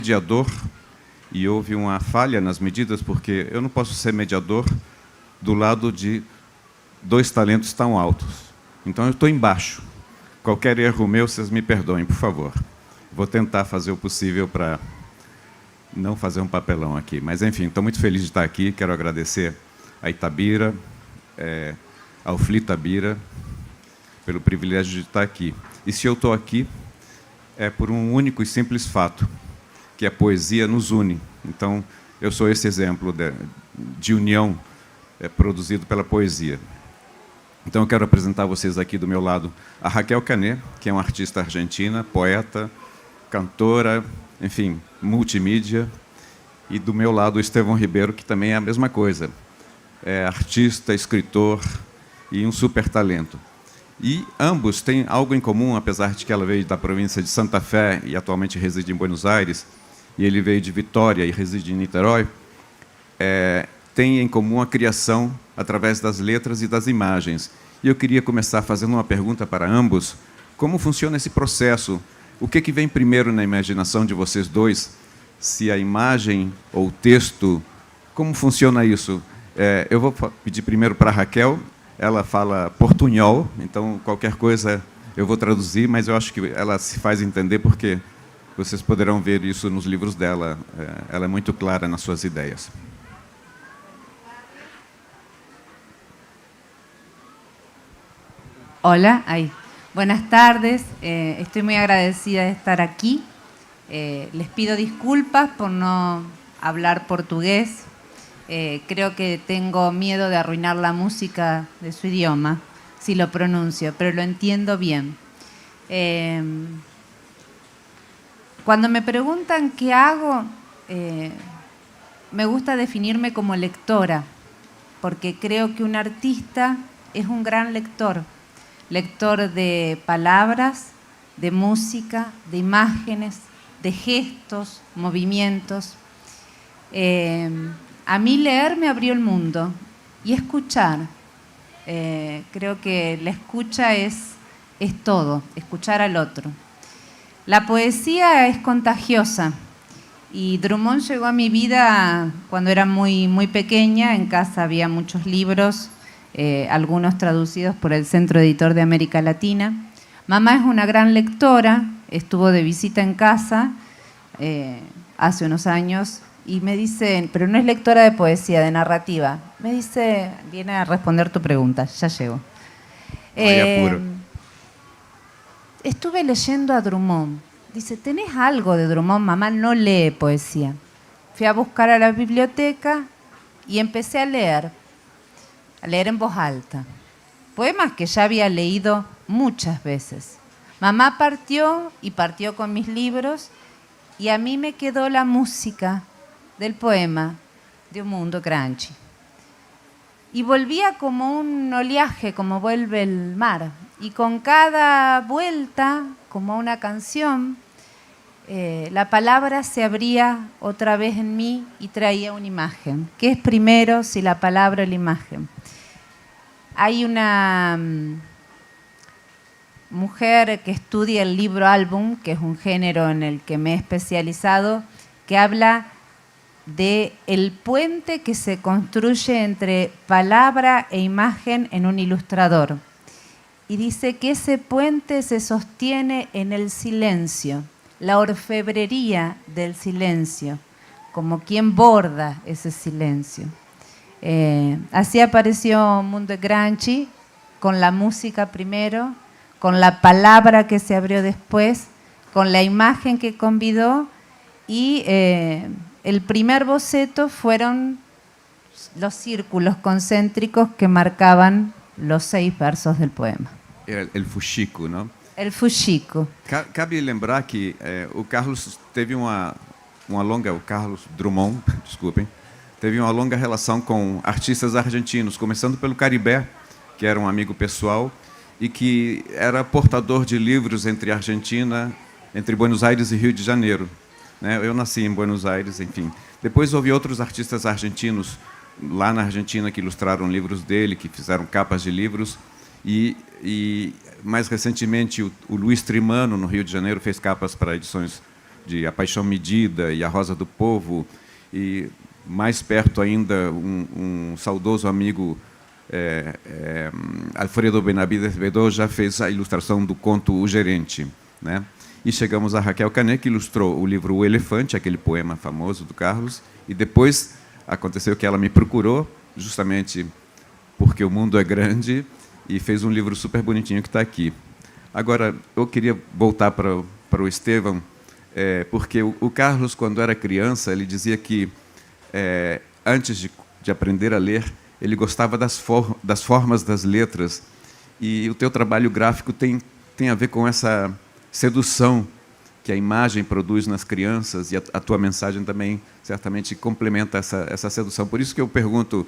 mediador e houve uma falha nas medidas, porque eu não posso ser mediador do lado de dois talentos tão altos. Então, eu estou embaixo. Qualquer erro meu, vocês me perdoem, por favor. Vou tentar fazer o possível para não fazer um papelão aqui. Mas, enfim, estou muito feliz de estar aqui. Quero agradecer a Itabira, ao FLI Itabira, pelo privilégio de estar aqui. E se eu estou aqui, é por um único e simples fato, que a poesia nos une. Então, eu sou esse exemplo de união produzido pela poesia. Então, eu quero apresentar a vocês aqui do meu lado a Raquel Canet, que é uma artista argentina, poeta, cantora, enfim, multimídia. E do meu lado o Estevão Ribeiro, que também é a mesma coisa. É artista, escritor e um super talento. E ambos têm algo em comum, apesar de que ela veio da província de Santa Fé e atualmente reside em Buenos Aires, e ele veio de Vitória e reside em Niterói, tem em comum a criação através das letras e das imagens. E eu queria começar fazendo uma pergunta para ambos. Como funciona esse processo? O que vem primeiro na imaginação de vocês dois? Se a imagem ou o texto? Como funciona isso? Eu vou pedir primeiro para a Raquel. Ela fala portunhol, então qualquer coisa eu vou traduzir, mas eu acho que ela se faz entender porque vocês poderão ver isso nos livros dela. Ela é muito clara nas suas ideias. Hola, ahí. Buenas tardes, estoy muy agradecida de estar aquí. Les pido disculpas por no hablar portugués. Creo que tengo miedo de arruinar la música de su idioma, si lo pronuncio, pero lo entiendo bien. Cuando me preguntan qué hago, me gusta definirme como lectora, porque creo que un artista es un gran lector. Lector de palabras, de música, de imágenes, de gestos, movimientos. A mí leer me abrió el mundo y escuchar. Creo que la escucha es todo, escuchar al otro. La poesía es contagiosa y Drummond llegó a mi vida cuando era muy, muy pequeña. En casa había muchos libros, algunos traducidos por el Centro Editor de América Latina. Mamá es una gran lectora, estuvo de visita en casa hace unos años y me dice, pero no es lectora de poesía, de narrativa. Me dice, viene a responder tu pregunta, ya llego. Estuve leyendo a Drummond. Dice, ¿tenés algo de Drummond? Mamá no lee poesía. Fui a buscar a la biblioteca y empecé a leer en voz alta. Poemas que ya había leído muchas veces. Mamá partió y partió con mis libros y a mí me quedó la música del poema de Un Mundo Granchi. Y volvía como un oleaje, como vuelve el mar. Y con cada vuelta, como una canción, la palabra se abría otra vez en mí y traía una imagen. ¿Qué es primero, si la palabra o la imagen? Hay una mujer que estudia el libro álbum, que es un género en el que me he especializado, que habla de el puente que se construye entre palabra e imagen en un ilustrador. Y dice que ese puente se sostiene en el silencio, la orfebrería del silencio, como quien borda ese silencio. Así apareció Mundo Granchi, con la música primero, con la palabra que se abrió después, con la imagen que convidó y el primer boceto fueron los círculos concéntricos que marcaban los 6 versos del poema. El fuxico, não? El fuxico. Cabe lembrar que o Carlos teve uma longa, o Carlos Drummond, desculpem, teve uma longa relação com artistas argentinos, começando pelo Caribé, que era um amigo pessoal e que era portador de livros entre Argentina, entre Buenos Aires e Rio de Janeiro. Eu nasci em Buenos Aires, enfim. Depois houve outros artistas argentinos lá na Argentina que ilustraram livros dele, que fizeram capas de livros. E mais recentemente, o Luiz Trimano, no Rio de Janeiro, fez capas para edições de A Paixão Medida e A Rosa do Povo, e mais perto ainda um saudoso amigo, Alfredo Benavides Bedó, já fez a ilustração do conto O Gerente, né? E chegamos a Raquel Canet, que ilustrou o livro O Elefante, aquele poema famoso do Carlos, e depois aconteceu que ela me procurou, justamente porque o mundo é grande, e fez um livro super bonitinho que está aqui. Agora, eu queria voltar para o Estevão, porque o Carlos, quando era criança, ele dizia que, antes de aprender a ler, ele gostava das formas das letras, e o teu trabalho gráfico tem a ver com essa sedução que a imagem produz nas crianças, e a tua mensagem também certamente complementa essa sedução. Por isso que eu pergunto,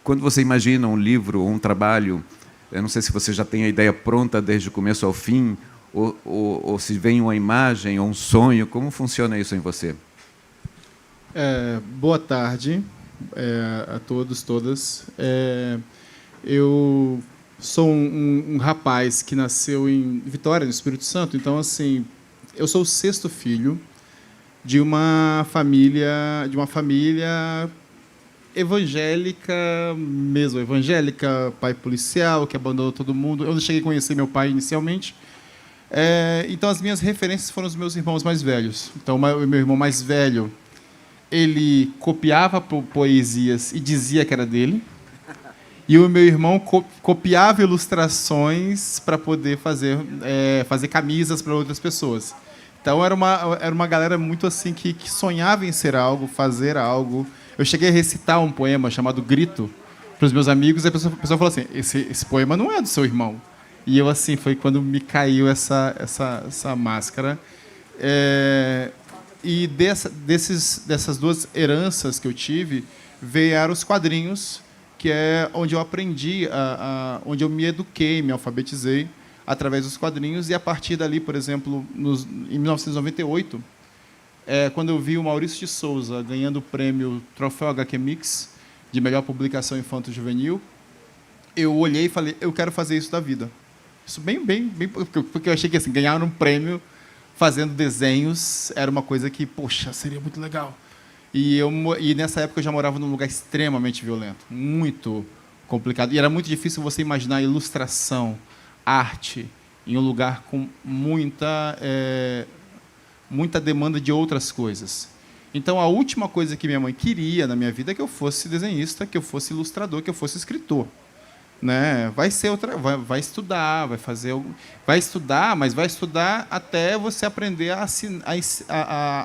quando você imagina um livro ou um trabalho, eu não sei se você já tem a ideia pronta desde o começo ao fim, ou se vem uma imagem ou um sonho, como funciona isso em você? Boa tarde a todos, todas. Eu sou um rapaz que nasceu em Vitória, no Espírito Santo, então, assim, eu sou o 6º filho de uma família evangélica mesmo, evangélica, pai policial, que abandonou todo mundo. Eu não cheguei a conhecer meu pai inicialmente. Então, as minhas referências foram os meus irmãos mais velhos. Então, o meu irmão mais velho, ele copiava poesias e dizia que era dele. E o meu irmão copiava ilustrações para poder fazer camisas para outras pessoas. Então, era uma galera muito assim que sonhava em ser algo, fazer algo. Eu cheguei a recitar um poema chamado Grito para os meus amigos, e a pessoa falou assim, esse poema não é do seu irmão. E eu, assim, foi quando me caiu essa máscara. E dessas duas heranças que eu tive, vieram os quadrinhos, que é onde eu aprendi, onde eu me eduquei, me alfabetizei, através dos quadrinhos. E, a partir dali, por exemplo, em 1998, quando eu vi o Maurício de Souza ganhando o prêmio Troféu HQ Mix, de melhor publicação infanto-juvenil, eu olhei e falei, eu quero fazer isso da vida. Isso bem, porque eu achei que, assim, ganhar um prêmio fazendo desenhos era uma coisa que, poxa, seria muito legal. E nessa época eu já morava num lugar extremamente violento, muito complicado. E era muito difícil você imaginar ilustração, arte, em um lugar com muita demanda de outras coisas. Então, a última coisa que minha mãe queria na minha vida é que eu fosse desenhista, que eu fosse ilustrador, que eu fosse escritor. Né? Vai estudar, vai estudar, mas vai estudar até você aprender a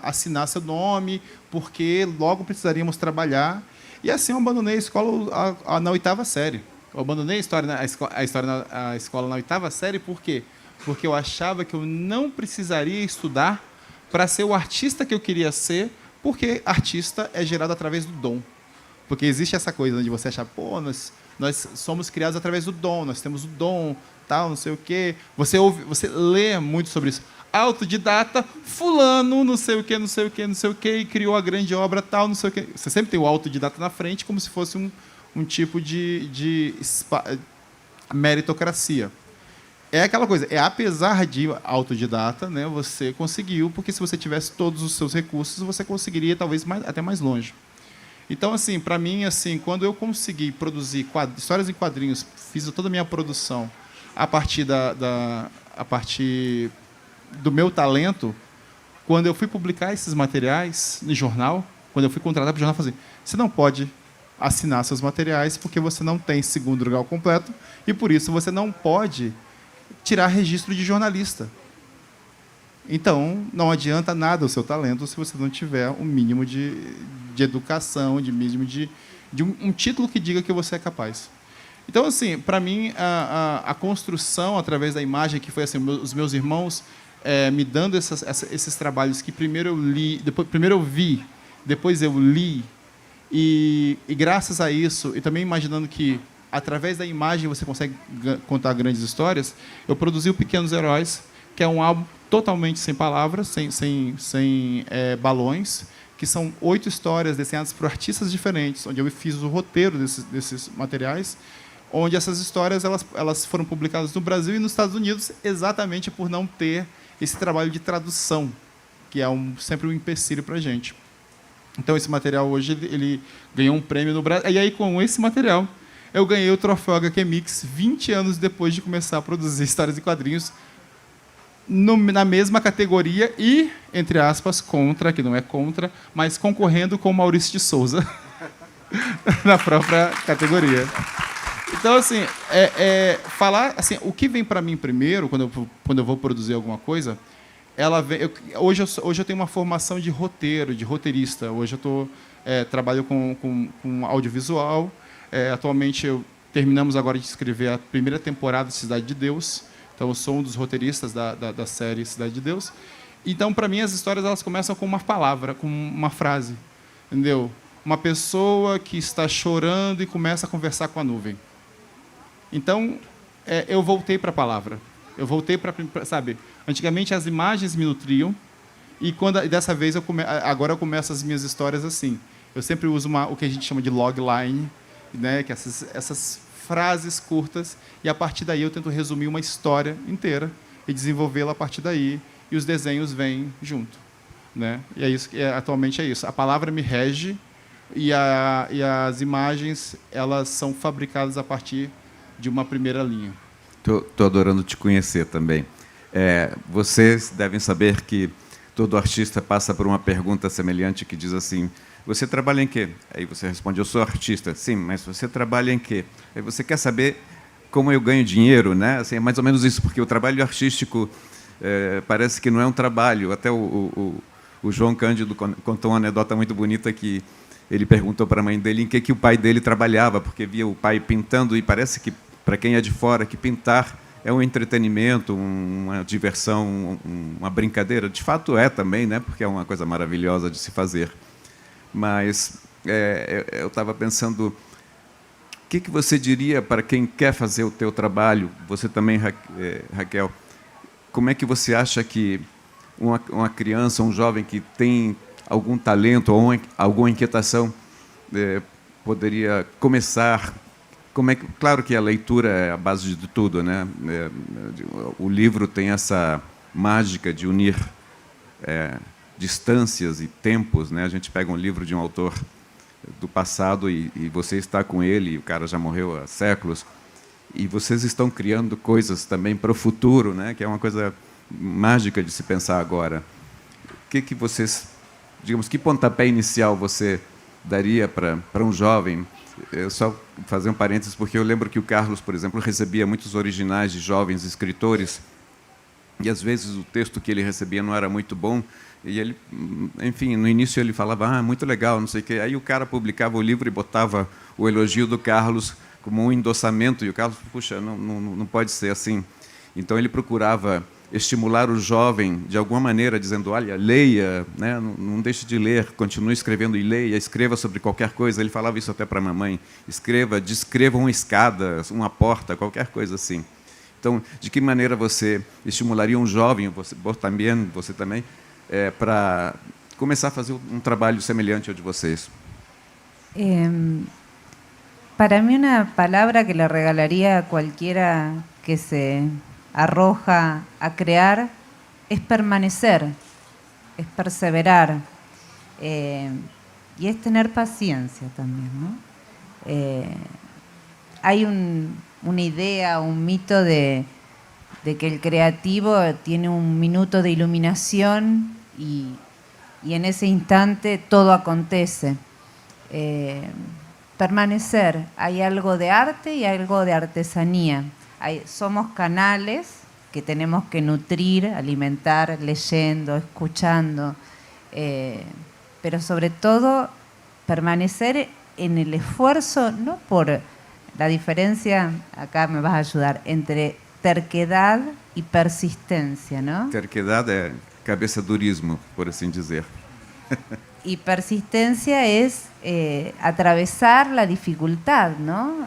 assinar seu nome, porque logo precisaríamos trabalhar. E assim eu abandonei a escola na 8ª série. Eu abandonei a escola na 8ª série, por quê? Porque eu achava que eu não precisaria estudar para ser o artista que eu queria ser, porque artista é gerado através do dom. Porque existe essa coisa de você achar, pô, nós somos criados através do dom, nós temos o dom, tal, não sei o quê. Você lê muito sobre isso. Autodidata, fulano, não sei o quê, não sei o quê, não sei o quê, e criou a grande obra, tal, não sei o quê. Você sempre tem o autodidata na frente, como se fosse um tipo de meritocracia. É aquela coisa, apesar de autodidata, né, você conseguiu, porque se você tivesse todos os seus recursos, você conseguiria talvez até mais longe. Então, assim, para mim, assim, quando eu consegui produzir histórias em quadrinhos, fiz toda a minha produção a partir do meu talento, quando eu fui publicar esses materiais no jornal, quando eu fui contratado para o jornal, fazer, você não pode assinar seus materiais porque você não tem 2º grau completo e, por isso, você não pode tirar registro de jornalista. Então, não adianta nada o seu talento se você não tiver um mínimo de educação, de um título que diga que você é capaz. Então, assim, para mim, a construção através da imagem, que foi assim, os meus irmãos me dando esses trabalhos que primeiro eu li, primeiro eu vi, depois eu li, e graças a isso, e também imaginando que através da imagem você consegue contar grandes histórias, eu produzi o Pequenos Heróis, que é um álbum totalmente sem palavras, sem balões, que são 8 histórias desenhadas por artistas diferentes, onde eu fiz o roteiro desses materiais, onde essas histórias elas foram publicadas no Brasil e nos Estados Unidos exatamente por não ter esse trabalho de tradução que é sempre um empecilho para a gente. Então, esse material hoje ele ganhou um prêmio no Brasil. E aí, com esse material, eu ganhei o troféu HQ Mix 20 anos depois de começar a produzir histórias e quadrinhos na mesma categoria e, entre aspas, contra, que não é contra, mas concorrendo com o Maurício de Souza na própria categoria. Então, assim, falar assim, o que vem para mim primeiro, quando eu vou produzir alguma coisa, hoje eu tenho uma formação de roteiro, de roteirista. Hoje eu trabalho com audiovisual. Atualmente, terminamos agora de escrever a primeira temporada de Cidade de Deus. Então, eu sou um dos roteiristas da série Cidade de Deus. Então, para mim, as histórias elas começam com uma palavra, com uma frase. Entendeu? Uma pessoa que está chorando e começa a conversar com a nuvem. Então, eu voltei para a palavra. Eu voltei para, sabe, antigamente as imagens me nutriam e dessa vez agora eu começo as minhas histórias assim. Eu sempre uso o que a gente chama de logline, né, que essas frases curtas, e a partir daí eu tento resumir uma história inteira e desenvolvê-la a partir daí, e os desenhos vêm junto, né? E é isso, atualmente é isso. A palavra me rege e as imagens elas são fabricadas a partir de uma primeira linha. Estou adorando te conhecer também. Vocês devem saber que todo artista passa por uma pergunta semelhante que diz assim: você trabalha em quê? Aí você responde: eu sou artista. Sim, mas você trabalha em quê? Aí você quer saber como eu ganho dinheiro, né? Assim, é mais ou menos isso, porque o trabalho artístico parece que não é um trabalho. Até o João Cândido contou uma anedota muito bonita que ele perguntou para a mãe dele em que o pai dele trabalhava, porque via o pai pintando e parece que, para quem é de fora, que pintar é um entretenimento, uma diversão, uma brincadeira. De fato é também, né? Porque é uma coisa maravilhosa de se fazer. Mas eu estava pensando, o que você diria para quem quer fazer o teu trabalho? Você também, Raquel, como é que você acha que uma criança, um jovem que tem algum talento ou alguma inquietação poderia começar? Claro que a leitura é a base de tudo, né? O livro tem essa mágica de unir distâncias e tempos, né? A gente pega um livro de um autor do passado e você está com ele, e o cara já morreu há séculos, e vocês estão criando coisas também para o futuro, né? Que é uma coisa mágica de se pensar agora. O que vocês, digamos, que pontapé inicial você daria para um jovem? Eu só fazer um parênteses, porque eu lembro que o Carlos, por exemplo, recebia muitos originais de jovens escritores, e às vezes o texto que ele recebia não era muito bom, e ele, enfim, no início ele falava, muito legal, não sei o quê. Aí o cara publicava o livro e botava o elogio do Carlos como um endossamento, e o Carlos, puxa, não pode ser assim. Então ele procurava estimular o jovem de alguma maneira, dizendo, olha, leia, né? Não deixe de ler, continue escrevendo e leia, escreva sobre qualquer coisa. Ele falava isso até para a mamãe: descreva uma escada, uma porta, qualquer coisa assim. Então, de que maneira você estimularia um jovem, você também, para começar a fazer um trabalho semelhante ao de vocês? Para mí, una palabra que le regalaría a cualquiera que se arroja a crear es permanecer, es perseverar, y es tener paciencia también, ¿no? Hay una idea, un mito de que el creativo tiene un minuto de iluminación y en ese instante todo acontece. Permanecer, hay algo de arte y algo de artesanía. Somos canales que tenemos que nutrir, alimentar, leyendo, escuchando, pero sobre todo permanecer en el esfuerzo, no por la diferencia, acá me vas a ayudar, entre terquedad y persistencia, ¿no? Terquedad é cabeçadurismo, por assim dizer. Y persistencia es atravesar la dificultad, ¿no?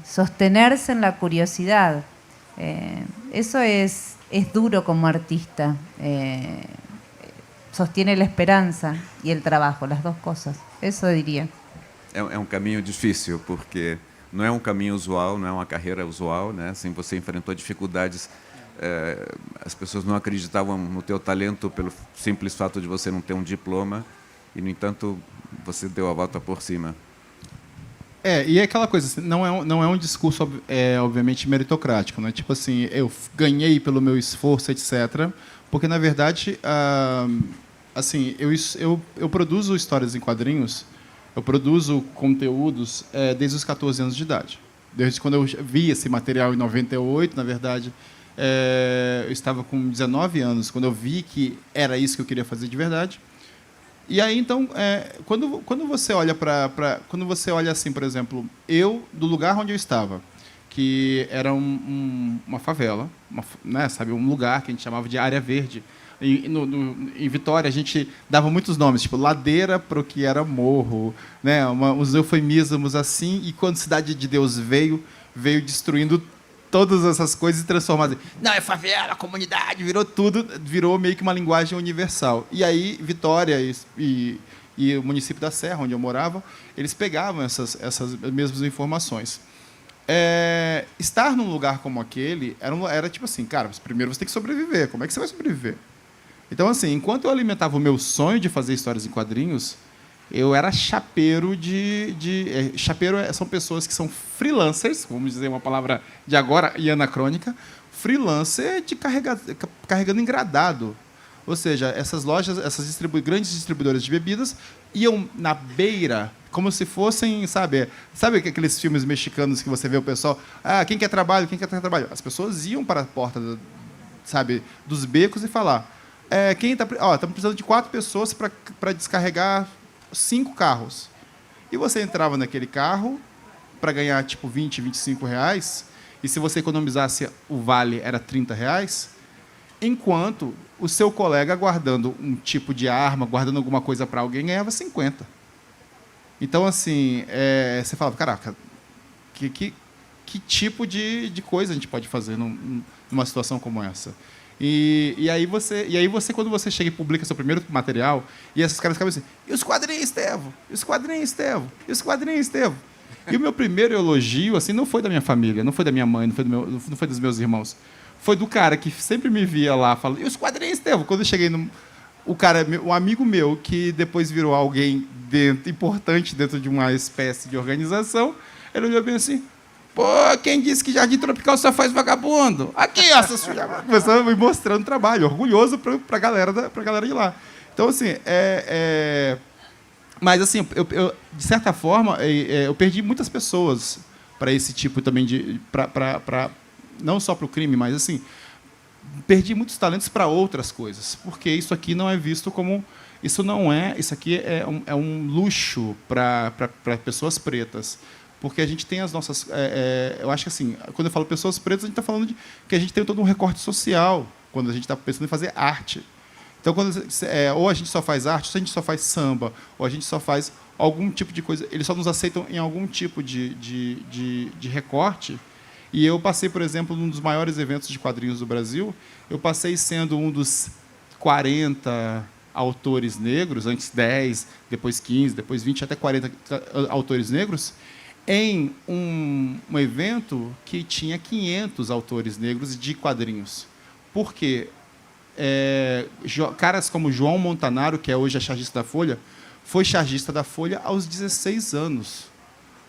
Sostenerse en la curiosidad. Eso es duro como artista. Sostiene la esperanza y el trabajo, las dos cosas. Eso diría. É um caminho difícil, porque não é um caminho usual, não é uma carreira usual, né? Assim, você enfrentou dificuldades as pessoas não acreditavam no teu talento pelo simples fato de você não ter um diploma e, no entanto, você deu a volta por cima. E é aquela coisa, assim, não é um discurso, obviamente, meritocrático. Né? Tipo assim, eu ganhei pelo meu esforço, etc. Porque, na verdade, assim, eu produzo histórias em quadrinhos, eu produzo conteúdos desde os 14 anos de idade. Desde quando eu vi esse material em 98, na verdade, eu estava com 19 anos, quando eu vi que era isso que eu queria fazer de verdade. E aí, então, quando você olha quando você olha assim, por exemplo, do lugar onde eu estava, que era uma favela, né, sabe, um lugar que a gente chamava de área verde. Em Vitória, a gente dava muitos nomes, tipo ladeira para o que era morro, né, uns eufemismos assim, e quando Cidade de Deus veio destruindo todas essas coisas e transformando. Não, é favela, comunidade, virou meio que uma linguagem universal. E aí, Vitória e o município da Serra, onde eu morava, eles pegavam essas mesmas informações. Estar num lugar como aquele era tipo assim, cara, primeiro você tem que sobreviver. Como é que você vai sobreviver? Então, assim, enquanto eu alimentava o meu sonho de fazer histórias em quadrinhos, eu era chapeiro chapeiro são pessoas que são freelancers, vamos dizer uma palavra de agora e anacrônica, freelancer de carregando engradado. Ou seja, essas lojas, grandes distribuidoras de bebidas iam na beira, como se fossem, sabe aqueles filmes mexicanos que você vê o pessoal, quem quer trabalho, quem quer trabalho? As pessoas iam para a porta, dos becos e falar, estamos precisando de 4 pessoas para descarregar 5 carros. E você entrava naquele carro para ganhar tipo 20, 25 reais, e se você economizasse o vale era 30 reais, enquanto o seu colega, guardando um tipo de arma, guardando alguma coisa para alguém, ganhava 50. Então, assim, você falava, caraca, que tipo de coisa a gente pode fazer numa situação como essa? E aí você, quando você chega e publica seu primeiro material, e esses caras ficam assim, e os quadrinhos, Estevão? E os quadrinhos, Estevão? E os quadrinhos, Estevão? E o meu primeiro elogio, assim, não foi da minha família, não foi da minha mãe, não foi dos meus irmãos. Foi do cara que sempre me via lá falando, e os quadrinhos, Estevão? Quando eu cheguei um amigo meu, que depois virou alguém importante dentro de uma espécie de organização, ele olhou bem assim, pô, quem disse que Jardim Tropical só faz vagabundo? Aqui, ó, começando a me mostrando trabalho, orgulhoso para a galera de lá. Então, assim, mas, assim, eu, de certa forma, eu perdi muitas pessoas para esse tipo também não só para o crime, mas, assim, perdi muitos talentos para outras coisas, porque isso aqui não é visto como... Isso aqui é um luxo para pessoas pretas. Porque a gente tem as nossas... eu acho que, assim, quando eu falo pessoas pretas, a gente está falando que a gente tem todo um recorte social, quando a gente está pensando em fazer arte. Então, ou a gente só faz arte, ou a gente só faz samba, ou a gente só faz algum tipo de coisa... Eles só nos aceitam em algum tipo de recorte. E eu passei, por exemplo, num dos maiores eventos de quadrinhos do Brasil, eu passei sendo um dos 40 autores negros, antes 10, depois 15, depois 20, até 40 autores negros, em um evento que tinha 500 autores negros de quadrinhos. Por quê? Caras como João Montanaro, que é hoje a chargista da Folha, foi chargista da Folha aos 16 anos.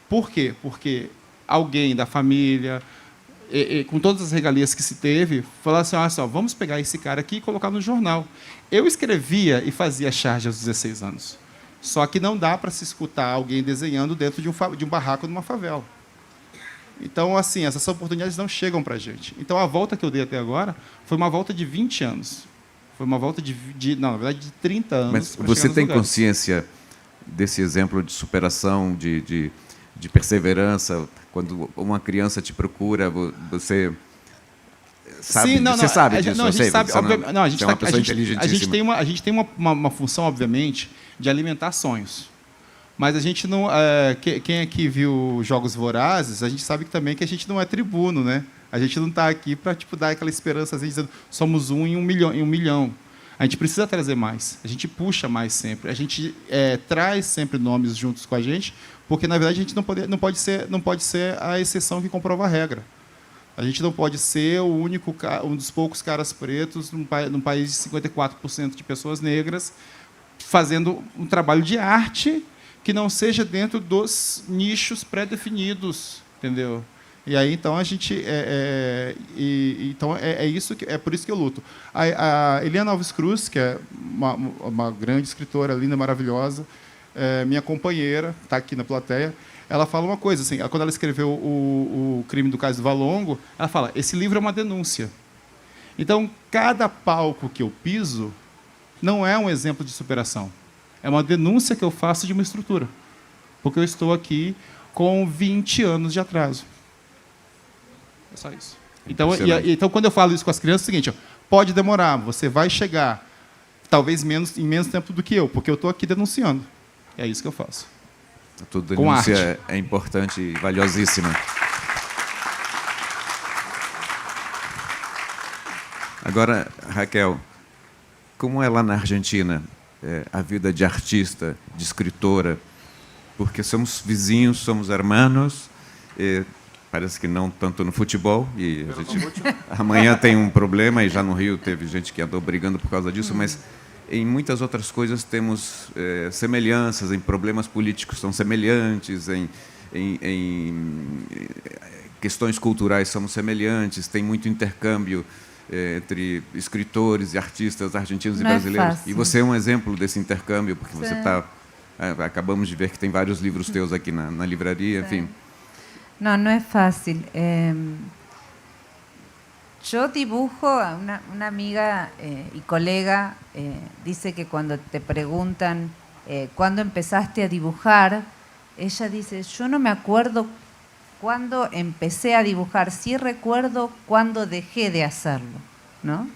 Por quê? Porque alguém da família, com todas as regalias que se teve, falou assim, vamos pegar esse cara aqui e colocar no jornal. Eu escrevia e fazia charge aos 16 anos. Só que não dá para se escutar alguém desenhando dentro de um barraco numa favela. Então, assim, essas oportunidades não chegam para a gente. Então, a volta que eu dei até agora foi uma volta de 20 anos. Foi uma volta na verdade, de 30 anos. Mas você tem consciência desse exemplo de superação, de perseverança? Quando uma criança te procura, você... Sabe, você sabe disso, a gente sabe, a gente tem uma função, obviamente, de alimentar sonhos. Mas a gente não... quem aqui viu Jogos Vorazes, a gente sabe também que a gente não é tribuno, né? A gente não está aqui para dar aquela esperança, assim, dizendo somos um em 1 milhão. A gente precisa trazer mais. A gente puxa mais sempre. A gente traz sempre nomes juntos com a gente, porque, na verdade, a gente não pode ser a exceção que comprova a regra. A gente não pode ser um dos poucos caras pretos num país de 54% de pessoas negras fazendo um trabalho de arte que não seja dentro dos nichos pré-definidos, entendeu? E aí então a gente é por isso que eu luto. A Eliana Alves Cruz, que é uma grande escritora, linda, maravilhosa, minha companheira, está aqui na plateia. Ela fala uma coisa assim, quando ela escreveu o Crime do Caso do Valongo, ela fala: esse livro é uma denúncia. Então, cada palco que eu piso não é um exemplo de superação. É uma denúncia que eu faço de uma estrutura. Porque eu estou aqui com 20 anos de atraso. É só isso. Então, quando eu falo isso com as crianças, é o seguinte: ó, pode demorar, você vai chegar, talvez em menos tempo do que eu, porque eu estou aqui denunciando. É isso que eu faço. A tua denúncia é importante e valiosíssima. Agora, Raquel, como é lá na Argentina a vida de artista, de escritora? Porque somos vizinhos, somos hermanos, parece que não tanto no futebol, e amanhã tem um problema, e já no Rio teve gente que andou brigando por causa disso, mas em muitas outras coisas temos semelhanças, em problemas políticos são semelhantes, em questões culturais somos semelhantes, tem muito intercâmbio entre escritores e artistas argentinos e brasileiros. E você é um exemplo desse intercâmbio, porque você está... acabamos de ver que tem vários livros teus aqui na livraria, enfim. No, no es fácil. Yo dibujo, una amiga y colega dice que cuando te preguntan ¿cuándo empezaste a dibujar? Ella dice, yo no me acuerdo cuándo empecé a dibujar, sí recuerdo cuándo dejé de hacerlo, ¿no?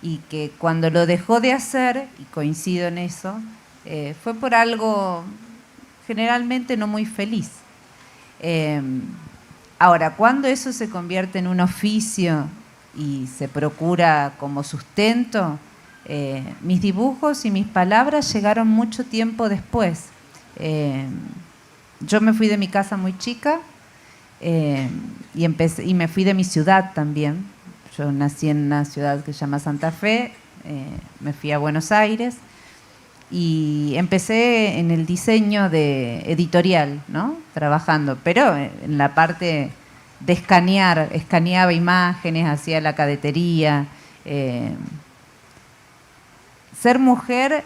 Y que cuando lo dejó de hacer, y coincido en eso, fue por algo generalmente no muy feliz. Ahora, cuando eso se convierte en un oficio y se procura como sustento, mis dibujos y mis palabras llegaron mucho tiempo después. Yo me fui de mi casa muy chica y me fui de mi ciudad también. Yo nací en una ciudad que se llama Santa Fe, me fui a Buenos Aires y empecé en el diseño editorial, ¿no? Trabajando, pero en la parte de escanear, escaneaba imágenes, hacía la cadetería. Ser mujer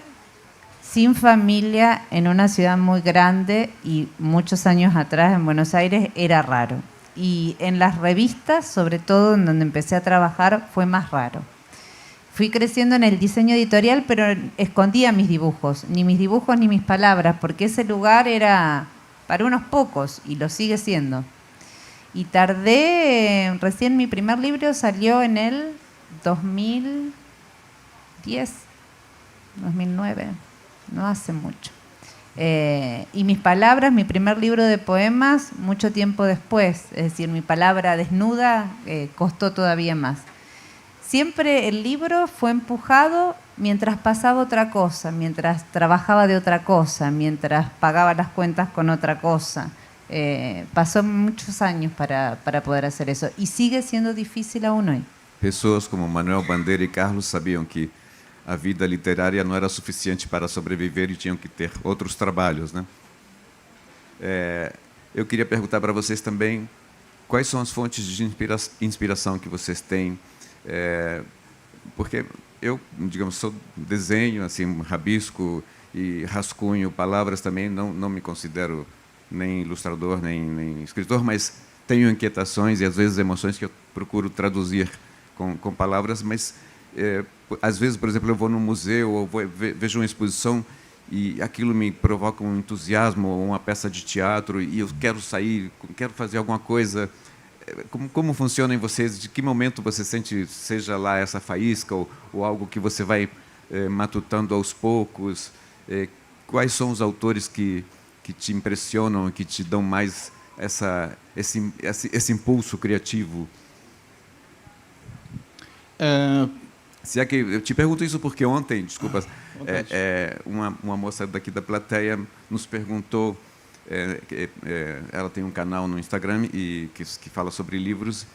sin familia en una ciudad muy grande y muchos años atrás en Buenos Aires era raro. Y en las revistas, sobre todo en donde empecé a trabajar, fue más raro. Fui creciendo en el diseño editorial, pero escondía mis dibujos ni mis palabras, porque ese lugar era para unos pocos y lo sigue siendo. Y tardé, recién mi primer libro salió en el 2010, 2009, no hace mucho. Y mis palabras, mi primer libro de poemas, mucho tiempo después, es decir, mi palabra desnuda costó todavía más. Siempre el libro fue empujado mientras pasaba otra cosa, mientras trabajaba de otra cosa, mientras pagaba las cuentas con otra cosa. Pasó muchos años para poder hacer eso y sigue siendo difícil aún hoy. Pessoas como Manuel Bandeira e Carlos sabiam que a vida literária não era suficiente para sobreviver e tinham que ter outros trabalhos, né? Eu queria perguntar para vocês também quais são as fontes de inspiração que vocês têm, porque eu, digamos, sou desenho, assim, rabisco e rascunho palavras também, não me considero nem ilustrador, nem escritor, mas tenho inquietações e às vezes emoções que eu procuro traduzir com palavras, mas às vezes, por exemplo, eu vou num museu ou vejo uma exposição e aquilo me provoca um entusiasmo ou uma peça de teatro e eu quero sair, quero fazer alguma coisa. Como funciona em vocês? De que momento você sente, seja lá essa faísca ou algo que você vai matutando aos poucos? Quais são os autores que te impressionam, que te dão mais esse impulso criativo? Se é que eu te pergunto isso porque ontem, desculpa, uma moça daqui da plateia nos perguntou, ela tem um canal no Instagram que fala sobre livros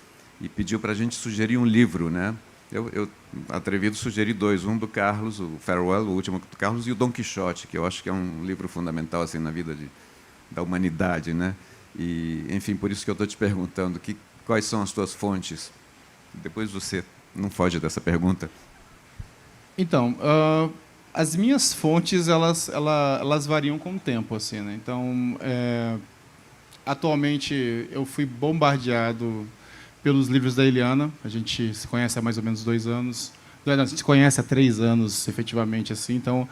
e pediu para a gente sugerir um livro, né? Eu atrevido sugeri dois, um do Carlos, o Farewell, o último do Carlos, e o Dom Quixote, que eu acho que é um livro fundamental assim na vida da humanidade, né? E, enfim, por isso que eu estou te perguntando quais são as tuas fontes. Depois você não foge dessa pergunta. Então, as minhas fontes elas variam com o tempo, assim, né? Então, atualmente eu fui bombardeado pelos livros da Eliana. A gente se conhece há mais ou menos 2 anos. Não, a gente se conhece há 3 anos, efetivamente, assim. Então,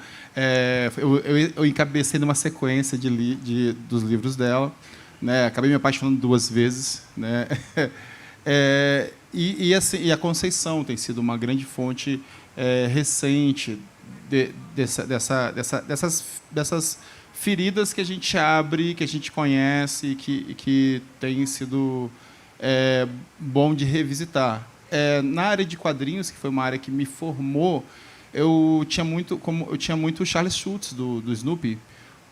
eu encabecei numa sequência dos livros dela, né? Acabei me apaixonando 2 vezes, né? Assim, e a Conceição tem sido uma grande fonte recente dessas feridas que a gente abre, que a gente conhece e que tem sido bom de revisitar. Na área de quadrinhos, que foi uma área que me formou, eu tinha muito Charles Schultz do Snoopy,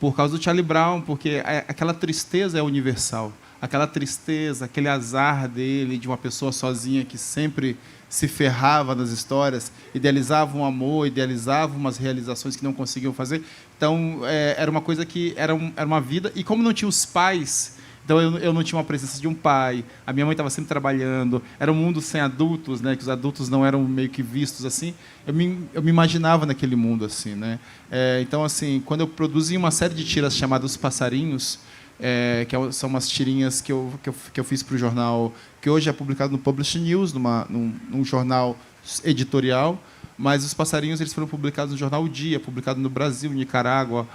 por causa do Charlie Brown, porque aquela tristeza é universal. Aquela tristeza, aquele azar dele, de uma pessoa sozinha que sempre se ferrava nas histórias, idealizava um amor, idealizava umas realizações que não conseguiam fazer. Então, era uma coisa que era uma vida. E como não tinha os pais, então eu não tinha uma presença de um pai, a minha mãe estava sempre trabalhando, era um mundo sem adultos, né, que os adultos não eram meio que vistos assim. Eu me imaginava naquele mundo assim, né? Então, assim, quando eu produzi uma série de tiras chamadas Os Passarinhos, são umas tirinhas que eu fiz para o jornal, que hoje é publicado no Publish News, num jornal editorial, mas Os Passarinhos eles foram publicados no jornal O Dia, publicado no Brasil, Nicarágua,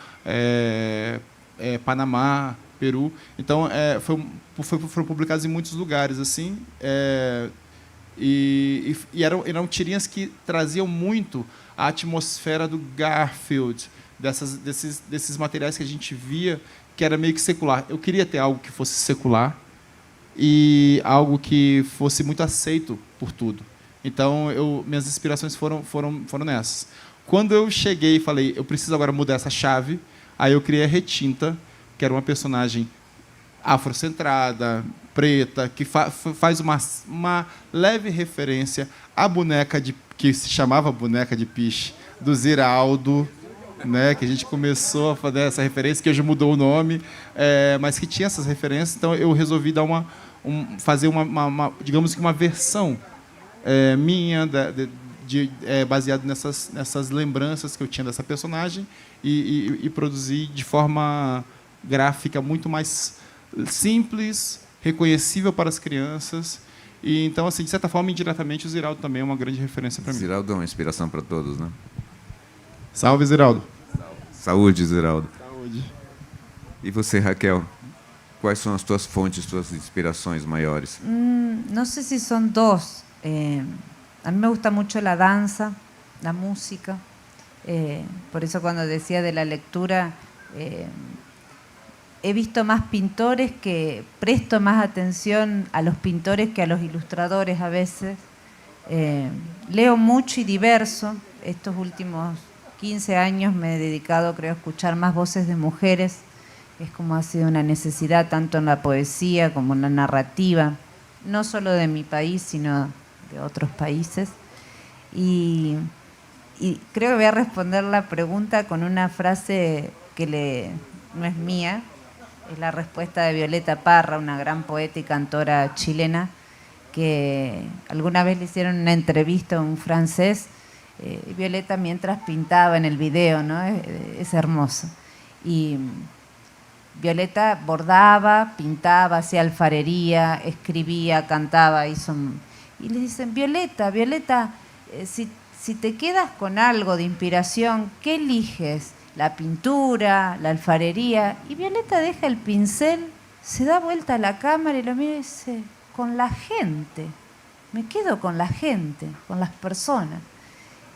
Panamá, Peru. Então, foram publicados em muitos lugares, assim, e eram tirinhas que traziam muito a atmosfera do Garfield, desses materiais que a gente via, que era meio que secular. Eu queria ter algo que fosse secular e algo que fosse muito aceito por tudo. Então, minhas inspirações foram nessas. Quando eu cheguei e falei, eu preciso agora mudar essa chave, aí eu criei a Retinta, que era uma personagem afrocentrada, preta, que faz uma leve referência à boneca que se chamava Boneca de Piche, do Ziraldo, né, que a gente começou a fazer essa referência, que hoje mudou o nome, mas que tinha essas referências. Então eu resolvi dar fazer digamos que uma versão minha baseado nessas lembranças que eu tinha dessa personagem e produzir de forma gráfica muito mais simples, reconhecível para as crianças. E então, assim, de certa forma, indiretamente, o Ziraldo também é uma grande referência para mim. Ziraldo é uma inspiração para todos, né? Salve, Ziraldo. Saúde, Ziraldo. Saúde. E você, Raquel? Quais são as tuas fontes, tuas inspirações maiores? No sé si son dos. A mí me gusta mucho la danza, la música. Por eso cuando decía de la lectura, he visto más pintores, que presto más atención a los pintores que a los ilustradores a veces. Leo mucho y diverso. Estos últimos 15 años me he dedicado, creo, a escuchar más voces de mujeres. Es como ha sido una necesidad tanto en la poesía como en la narrativa, no solo de mi país, sino de otros países. Y creo que voy a responder la pregunta con una frase que no es mía, es la respuesta de Violeta Parra, una gran poeta y cantora chilena, que alguna vez le hicieron una entrevista a un francés. Violeta mientras pintaba en el video, ¿no? Es hermoso. Y Violeta bordaba, pintaba, hacía alfarería, escribía, cantaba, y le dicen, Violeta, si te quedas con algo de inspiración, ¿qué eliges? ¿La pintura, la alfarería? Y Violeta deja el pincel, se da vuelta a la cámara y lo mira y dice, con la gente, me quedo con la gente, con las personas.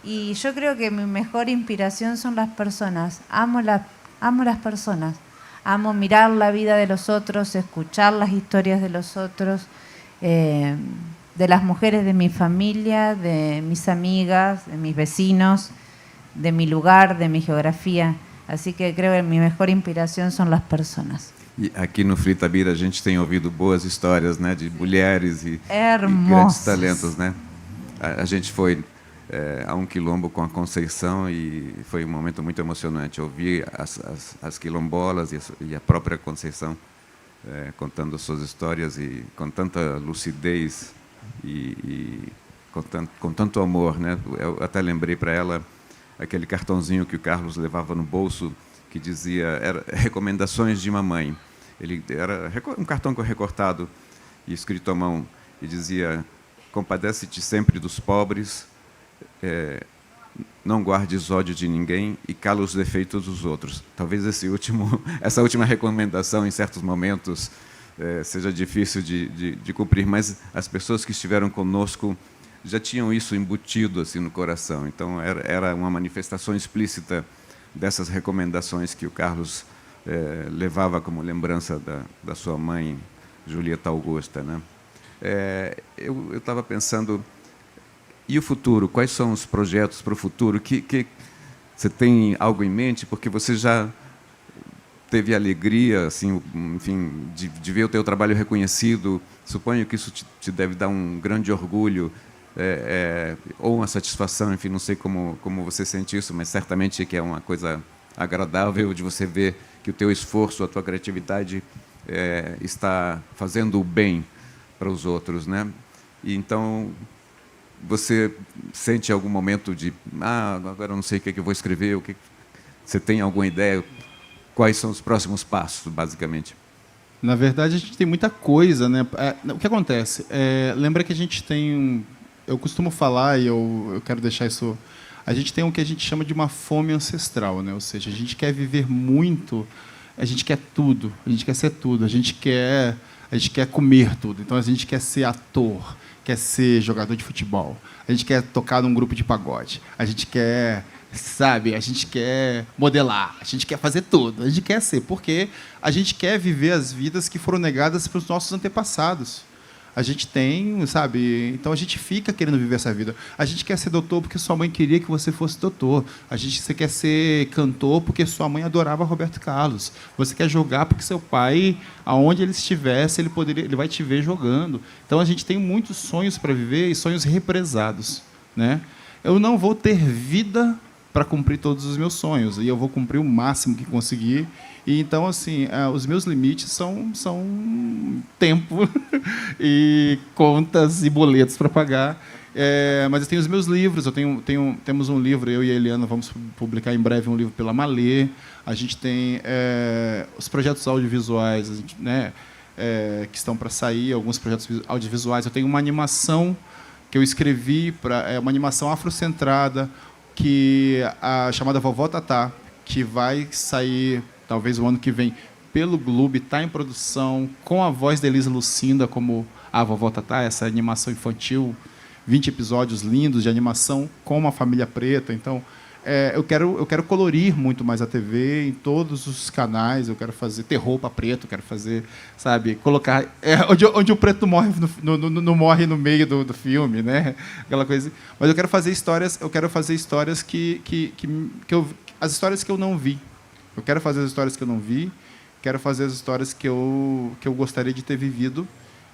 Y yo creo que mi mejor inspiración son las personas. Amo las personas. Amo mirar la vida de los otros, escuchar las historias de los otros, de las mujeres de mi familia, de mis amigas, de mis vecinos, de mi lugar, de mi geografía. Así que creo que mi mejor inspiración son las personas. E aqui no Fritabira a gente tem ouvido boas histórias, né, de mulheres e grandes Hermosas. talentos, né? A gente foi a um quilombo com a Conceição e foi um momento muito emocionante ouvir as quilombolas e a própria Conceição contando suas histórias e com tanta lucidez e com tanto amor, né? Eu até lembrei para ela aquele cartãozinho que o Carlos levava no bolso que dizia recomendações de mamãe. Ele era um cartão recortado e escrito à mão e dizia: compadece-te sempre dos pobres, não guardes ódio de ninguém e cala os defeitos dos outros. Talvez essa última recomendação, em certos momentos, seja difícil de cumprir, mas as pessoas que estiveram conosco já tinham isso embutido assim no coração. Então era uma manifestação explícita dessas recomendações que o Carlos levava como lembrança da sua mãe, Julieta Augusta, né? Eu estava pensando, e o futuro? Quais são os projetos para o futuro? Você tem algo em mente? Porque você já teve a alegria, assim, enfim, de ver o teu trabalho reconhecido. Suponho que isso te deve dar um grande orgulho, ou uma satisfação, enfim, não sei como você sente isso, mas certamente que é uma coisa agradável de você ver que o teu esforço, a tua criatividade está fazendo o bem para os outros, né? E então você sente algum momento de agora eu não sei o que eu vou escrever, você tem alguma ideia? Quais são os próximos passos, basicamente? Na verdade, a gente tem muita coisa, né? O que acontece? Lembra que a gente tem eu costumo falar, e eu quero deixar isso... A gente tem o que a gente chama de uma fome ancestral, né? Ou seja, a gente quer viver muito, a gente quer tudo, a gente quer ser tudo, a gente quer comer tudo. Então, a gente quer ser ator, quer ser jogador de futebol, a gente quer tocar num grupo de pagode, a gente quer, sabe, a gente quer modelar, a gente quer fazer tudo, a gente quer ser, porque a gente quer viver as vidas que foram negadas pelos nossos antepassados. A gente tem, sabe? Então a gente fica querendo viver essa vida. A gente quer ser doutor porque sua mãe queria que você fosse doutor. Você quer ser cantor porque sua mãe adorava Roberto Carlos. Você quer jogar porque seu pai, aonde ele estivesse, ele vai te ver jogando. Então a gente tem muitos sonhos para viver e sonhos represados, né? Eu não vou ter vida para cumprir todos os meus sonhos e eu vou cumprir o máximo que conseguir. E então, assim, os meus limites são tempo e contas e boletos para pagar. Mas eu tenho os meus livros. Temos um livro, eu e a Eliana vamos publicar em breve um livro pela Malê. A gente tem os projetos audiovisuais, né, que estão para sair, alguns projetos audiovisuais. Eu tenho uma animação que eu escrevi, uma animação afrocentrada, chamada Vovó Tatá, que vai sair talvez o ano que vem pelo Globo, está em produção, com a voz da Elisa Lucinda como a Vovó Tatá, essa animação infantil, 20 episódios lindos de animação com uma família preta. Então, eu quero colorir muito mais a TV em todos os canais. Eu quero fazer terror para preto, quero fazer, sabe, colocar onde o preto não morre no meio do filme, né? Aquela coisa. Mas eu quero fazer histórias. As histórias que eu não vi. Eu quero fazer as histórias que eu não vi. Quero fazer as histórias que eu gostaria de ter vivido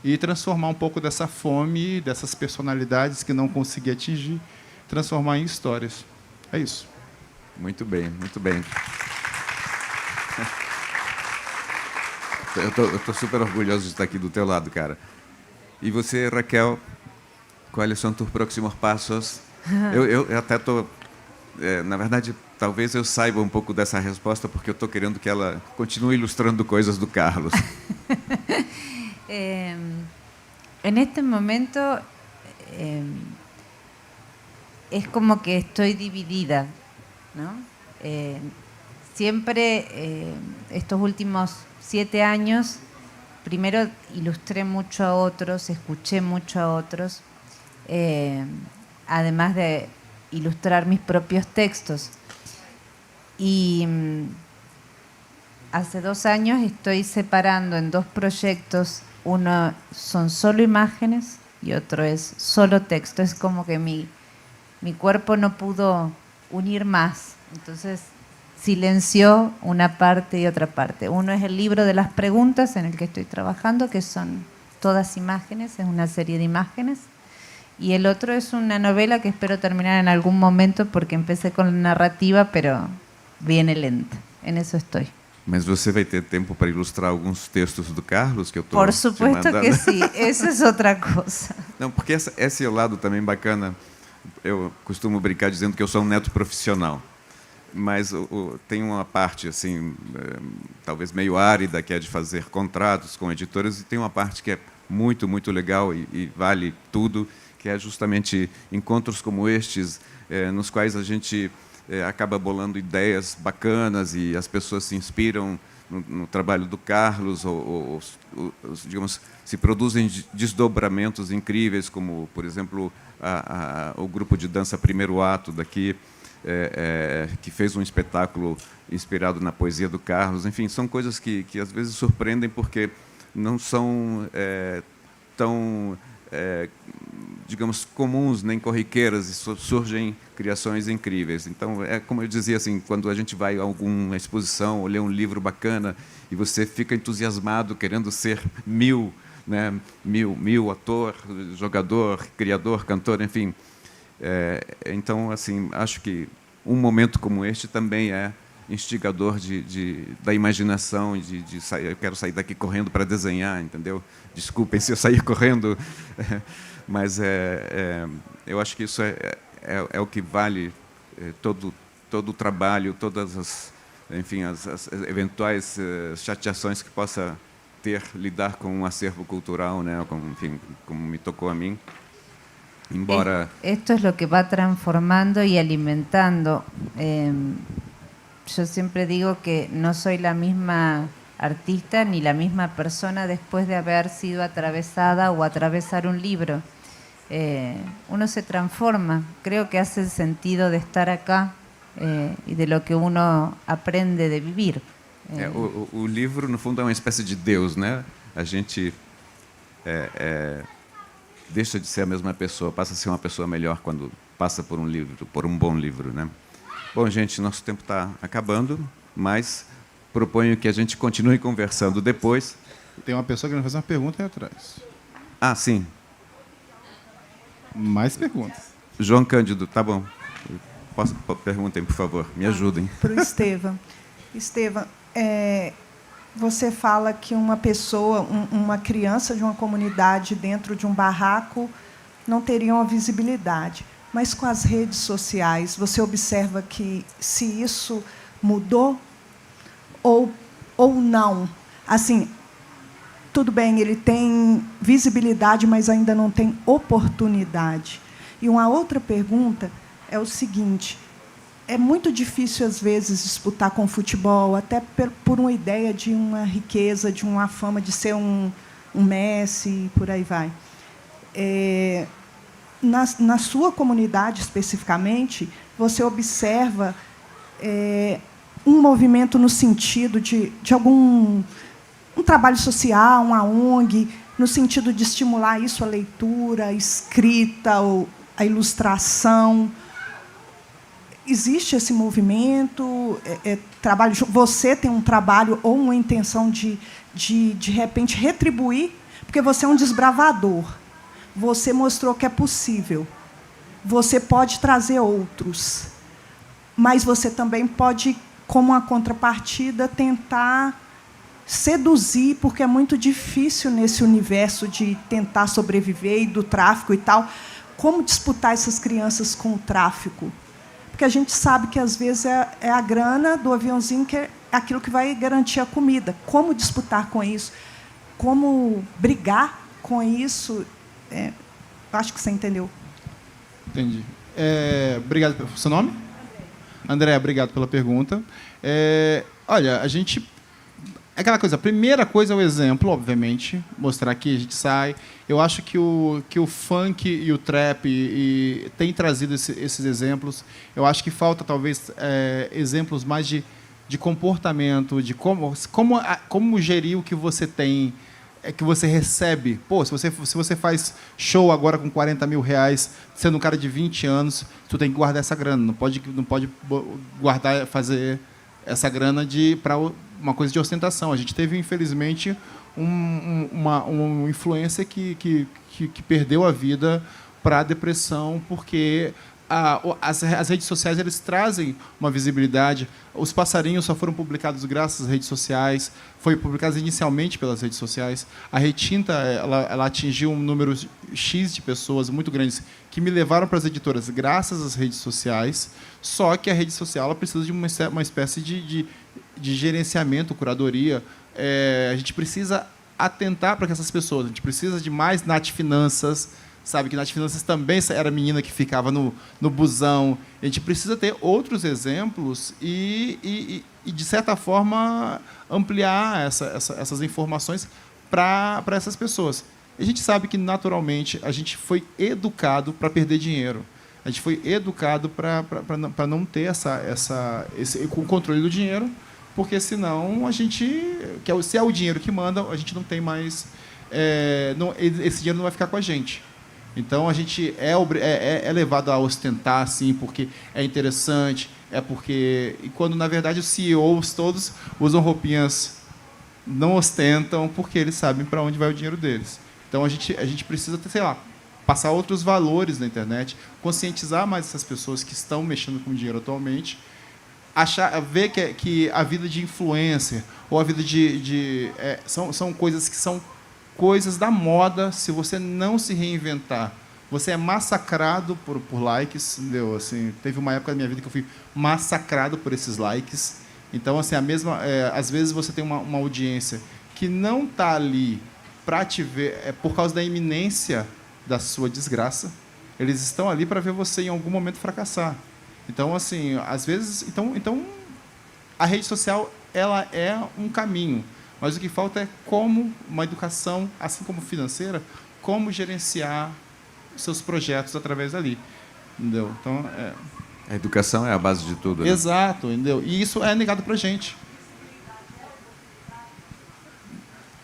e transformar um pouco dessa fome, dessas personalidades que não consegui atingir, transformar em histórias. É isso. Muito bem, muito bem. Eu tô super orgulhoso de estar aqui do teu lado, cara. E você, Raquel, quais são tus próximos passos? Eu até estou... na verdade, talvez eu saiba um pouco dessa resposta, porque eu estou querendo que ela continue ilustrando coisas do Carlos. En este momento es como que estoy dividida, ¿no? Siempre estos últimos 7 años, primero ilustré mucho a otros, escuché mucho a otros, además de ilustrar mis propios textos. Y hace 2 años estoy separando en 2 proyectos. Uno son solo imágenes y otro es solo texto. Es como que mi cuerpo no pudo unir más. Entonces silenció una parte y otra parte. Uno es el libro de las preguntas en el que estoy trabajando, que son todas imágenes, es una serie de imágenes. Y el otro es una novela que espero terminar en algún momento porque empecé con la narrativa, pero viene lenta. En eso estoy. Mas você vai ter tempo para ilustrar alguns textos do Carlos que eu estou Por supuesto que sí, eso es otra cosa. Não, porque esse é o lado também bacana. Eu costumo brincar dizendo que eu sou um neto profissional, mas tem uma parte assim, talvez meio árida, que é de fazer contratos com editoras, e tem uma parte que é muito, muito legal e vale tudo, que é justamente encontros como estes, nos quais a gente acaba bolando ideias bacanas e as pessoas se inspiram no trabalho do Carlos, ou digamos, se produzem desdobramentos incríveis, como, por exemplo, o grupo de dança Primeiro Ato daqui, que fez um espetáculo inspirado na poesia do Carlos. Enfim, são coisas que às vezes surpreendem porque não são tão, digamos, comuns nem corriqueiras, e surgem criações incríveis. Então, é como eu dizia, assim, quando a gente vai a alguma exposição ou lê um livro bacana e você fica entusiasmado, querendo ser mil ator, jogador, criador, cantor, enfim. Então, assim, acho que um momento como este também é instigador da imaginação, de sair. Eu quero sair daqui correndo para desenhar, entendeu? Desculpem se eu sair correndo, mas eu acho que isso é o que vale todo o trabalho, todas as eventuais chateações que possa lidar com um acervo cultural, né? Como me tocou a mim. Embora... Esto es lo que va transformando y alimentando. Yo siempre digo que no soy la misma artista ni la misma persona después de haber sido atravesada o atravesar un libro. Uno se transforma. Creo que hace el sentido de estar acá y de lo que uno aprende de vivir. O livro, no fundo, é uma espécie de Deus, né? A gente deixa de ser a mesma pessoa, passa a ser uma pessoa melhor quando passa por um livro, por um bom livro, né? Bom, gente, nosso tempo está acabando, mas proponho que a gente continue conversando depois. Tem uma pessoa querendo fazer uma pergunta aí atrás. Ah, sim. Mais perguntas. João Cândido, tá bom. Perguntem, por favor, me ajudem. Para o Estevam. Estevam, você fala que uma pessoa, uma criança de uma comunidade dentro de um barraco não teria uma visibilidade. Mas com as redes sociais, você observa que se isso mudou ou não? Assim, tudo bem, ele tem visibilidade, mas ainda não tem oportunidade. E uma outra pergunta é o seguinte: é muito difícil, às vezes, disputar com o futebol, até por uma ideia de uma riqueza, de uma fama de ser um Messi, por aí vai. Na sua comunidade, especificamente, você observa um movimento no sentido de algum um trabalho social, uma ONG, no sentido de estimular isso, a leitura, a escrita, a ilustração. Existe esse movimento? Trabalho, você tem um trabalho ou uma intenção de repente, retribuir? Porque você é um desbravador. Você mostrou que é possível. Você pode trazer outros. Mas você também pode, como uma contrapartida, tentar seduzir, porque é muito difícil nesse universo de tentar sobreviver e do tráfico e tal. Como disputar essas crianças com o tráfico? Porque a gente sabe que, às vezes, é a grana do aviãozinho que é aquilo que vai garantir a comida. Como disputar com isso? Como brigar com isso? Acho que você entendeu. Entendi. Obrigado pelo seu nome? André, obrigado pela pergunta. Olha, a gente... Aquela coisa, a primeira coisa é o exemplo, obviamente, mostrar que a gente sai. Eu acho que o funk e o trap têm trazido esses exemplos. Eu acho que falta, talvez, exemplos mais de comportamento, de como gerir o que você tem, que você recebe. Pô, se você faz show agora com 40 mil reais, sendo um cara de 20 anos, tu tem que guardar essa grana. Não pode guardar, fazer essa grana para uma coisa de ostentação. A gente teve, infelizmente, uma influência que perdeu a vida para a depressão, porque as redes sociais eles trazem uma visibilidade. Os passarinhos só foram publicados graças às redes sociais, foi publicado inicialmente pelas redes sociais. A Retinta ela atingiu um número X de pessoas muito grandes que me levaram para as editoras graças às redes sociais, só que a rede social ela precisa de uma espécie de gerenciamento, curadoria. A gente precisa atentar para que essas pessoas, a gente precisa de mais Nath Finanças, sabe, que Nath Finanças também era a menina que ficava no busão. A gente precisa ter outros exemplos e de certa forma, ampliar essas informações para essas pessoas. A gente sabe que, naturalmente, a gente foi educado para perder dinheiro. A gente foi educado para não ter esse controle do dinheiro, porque, senão, se é o dinheiro que manda, a gente não tem mais... esse dinheiro não vai ficar com a gente. Então, a gente é levado a ostentar, assim, porque é interessante, e quando, na verdade, os CEOs todos usam roupinhas, não ostentam, porque eles sabem para onde vai o dinheiro deles. Então, a gente precisa, sei lá, passar outros valores na internet, conscientizar mais essas pessoas que estão mexendo com dinheiro atualmente, ver que a vida de influencer, ou a vida são coisas que são coisas da moda. Se você não se reinventar, você é massacrado por likes, entendeu? Assim, teve uma época da minha vida que eu fui massacrado por esses likes. Então, assim, às vezes você tem uma audiência que não está ali para te ver por causa da iminência da sua desgraça. Eles estão ali para ver você em algum momento fracassar. Então, assim, às vezes, então a rede social ela é um caminho. Mas o que falta é como uma educação, assim como financeira, como gerenciar seus projetos através dali. Entendeu? Então, a educação é a base de tudo. Né? Exato, entendeu? E isso é negado para a gente.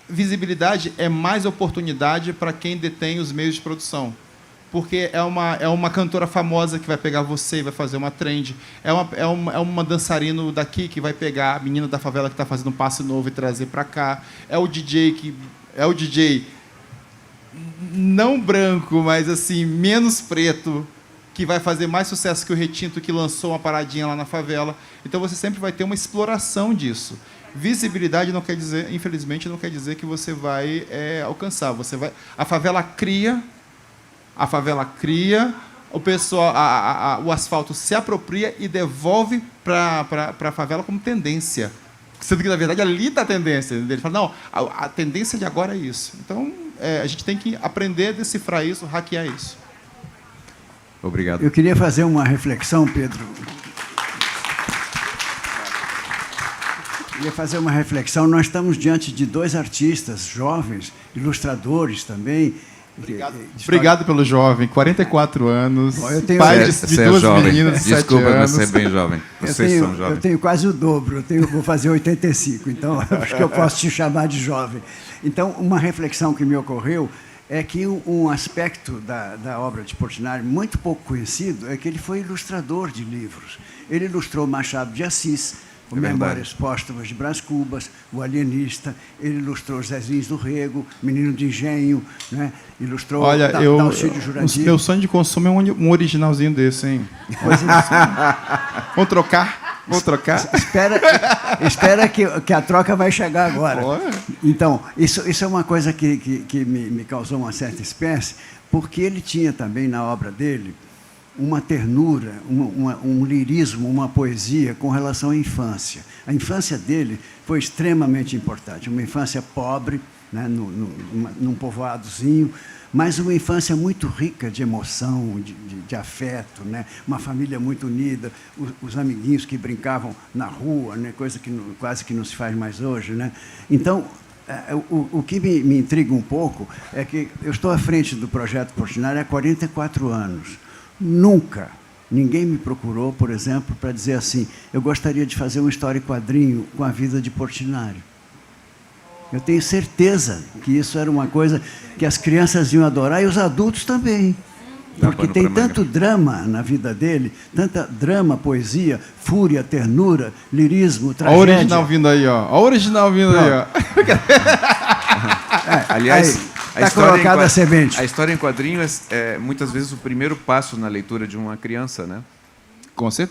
Visibilidade é mais oportunidade para quem detém os meios de produção. Porque é uma cantora famosa que vai pegar você e vai fazer uma trend. É uma dançarino daqui que vai pegar a menina da favela que está fazendo um passe novo e trazer para cá. É o DJ não branco, mas assim menos preto, que vai fazer mais sucesso que o Retinto, que lançou uma paradinha lá na favela. Então você sempre vai ter uma exploração disso. Visibilidade não quer dizer, infelizmente, não quer dizer que você vai alcançar. A favela cria, o pessoal, o asfalto se apropria e devolve para a favela como tendência. Sendo que, na verdade, ali está a tendência. Ele fala, não, a tendência de agora é isso. Então, a gente tem que aprender a decifrar isso, hackear isso. Obrigado. Eu queria fazer uma reflexão, Pedro. Queria fazer uma reflexão. Nós estamos diante de dois artistas jovens, ilustradores também. Obrigado pelo jovem, 44 anos, bom, eu tenho, pai de duas meninas de 7 anos. Desculpa, mas você é bem jovem. Vocês são jovens. Eu tenho quase o dobro, vou fazer 85, então acho que eu posso te chamar de jovem. Então, uma reflexão que me ocorreu é que um aspecto da obra de Portinari, muito pouco conhecido, é que ele foi ilustrador de livros. Ele ilustrou Machado de Assis, o Memórias Póstumas de Brás Cubas, O Alienista, ele ilustrou Zezinhos do Rego, Menino de Engenho, né? Ilustrou Dalcídio Jurandir. O meu sonho de consumo é um originalzinho desse, hein? Vamos trocar? Vamos trocar? Espera que a troca vai chegar agora. Então, isso é uma coisa que me causou uma certa espécie, porque ele tinha também na obra dele uma ternura, um lirismo, uma poesia com relação à infância. A infância dele foi extremamente importante. Uma infância pobre, né, num povoadozinho, mas uma infância muito rica de emoção, de afeto, né? Uma família muito unida, os amiguinhos que brincavam na rua, né? Coisa que quase que não se faz mais hoje, né? Então, o que me intriga um pouco é que eu estou à frente do projeto Portinari há 44 anos. Nunca ninguém me procurou, por exemplo, para dizer assim, eu gostaria de fazer uma história em quadrinho com a vida de Portinari. Eu tenho certeza que isso era uma coisa que as crianças iam adorar e os adultos também. Porque tem tanto drama na vida dele, tanta drama, poesia, fúria, ternura, lirismo, tragédia. Olha o original vindo aí, ó. Olha o original vindo aí, ó. Aliás, está colocada a semente. A história em quadrinhos é muitas vezes o primeiro passo na leitura de uma criança, né? Com certeza.